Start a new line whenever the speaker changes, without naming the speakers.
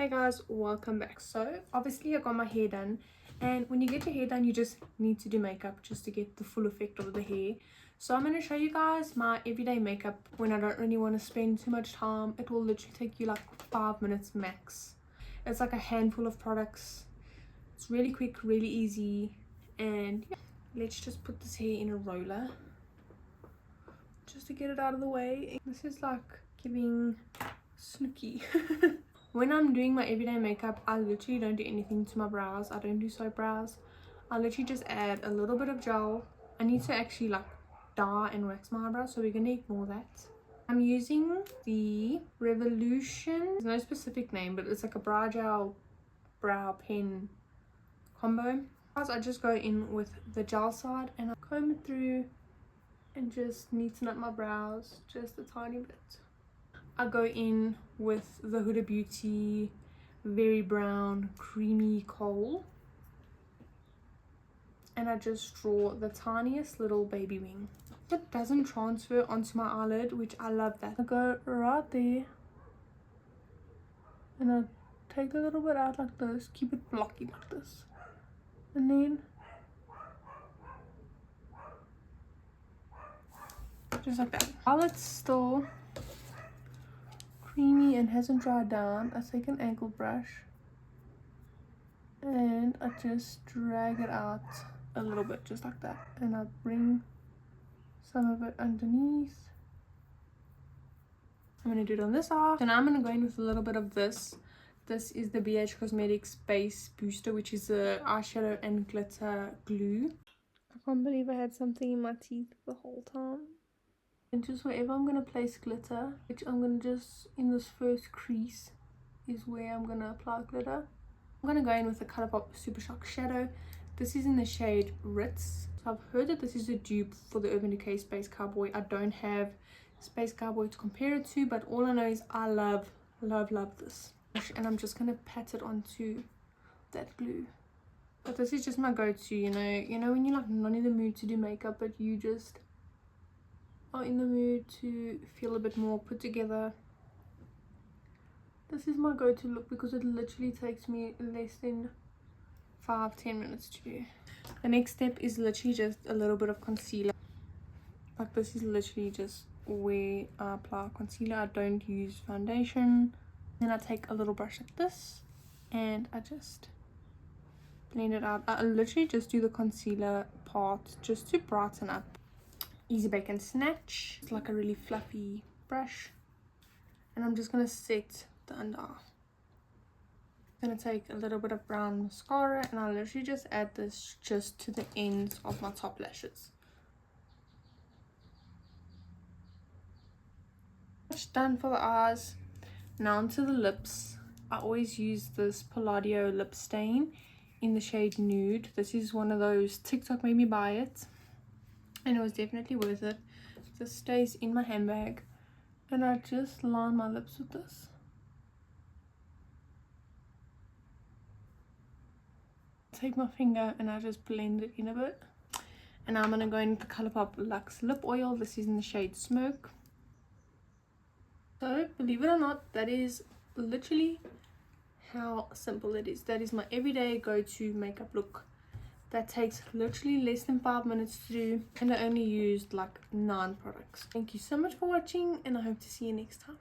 Hey guys, welcome back. So obviously I got my hair done, and when you get your hair done you just need to do makeup just to get the full effect of the hair. So I'm going to show you guys my everyday makeup when I don't really want to spend too much time. It will literally take you like 5 minutes max. It's like a handful of products. It's really quick, really easy, and yeah. Let's just put this hair in a roller just to get it out of the way. This is like giving Snooki. When I'm doing my everyday makeup, I literally don't do anything to my brows. I don't do soap brows. I literally just add a little bit of gel. I need to actually like dye and wax my eyebrows, so we're gonna ignore that. I'm using the Revolution, there's no specific name, but it's like a brow gel brow pen combo. I just go in with the gel side and I comb it through and just neaten up my brows just a tiny bit. I go in with the Huda Beauty very brown creamy kohl, and I just draw the tiniest little baby wing. It doesn't transfer onto my eyelid, which I love that. I go right there and I take a little bit out like this, keep it blocky like this, and then just like that. While it's still creamy and hasn't dried down, I take an angled brush and I just drag it out a little bit just like that, and I bring some of it underneath. I'm going to do it on this eye. So now I'm going to go in with a little bit of this. This is the BH Cosmetics Base Booster, which is the eyeshadow and glitter glue. I can't believe I had something in my teeth the whole time. And just wherever I'm going to place glitter, which I'm going to just, in this first crease is where I'm going to apply glitter. I'm going to go in with the Colourpop Super Shock Shadow. This is in the shade Ritz. So I've heard that this is a dupe for the Urban Decay Space Cowboy. I don't have Space Cowboy to compare it to, but all I know is I love this. And I'm just going to pat it onto that glue. But this is just my go-to, you know when you're like not in the mood to do makeup, but you just are in the mood to feel a bit more put together. This is my go-to look because it literally takes me less than 5-10 minutes to do. The next step is literally just a little bit of concealer. Like this is literally just where I apply concealer. I don't use foundation. Then I take a little brush like this and I just blend it out. I literally just do the concealer part just to brighten up. Easy Bake and Snatch. It's like a really fluffy brush, and I'm just going to set the under eye. I'm going to take a little bit of brown mascara and I'll literally just add this just to the ends of my top lashes. That's done for the eyes. Now onto the lips. I always use this Palladio lip stain in the shade Nude. This is one of those TikTok made me buy it, and it was definitely worth it. This stays in my handbag, and I just line my lips with this. Take my finger and I just blend it in a bit. And now I'm going to go in with the Colourpop Luxe Lip Oil. This is in the shade Smirk. So believe it or not, that is literally how simple it is. That is my everyday go-to makeup look. That takes literally less than 5 minutes to do, and I only used like 9 products. Thank you so much for watching, and I hope to see you next time.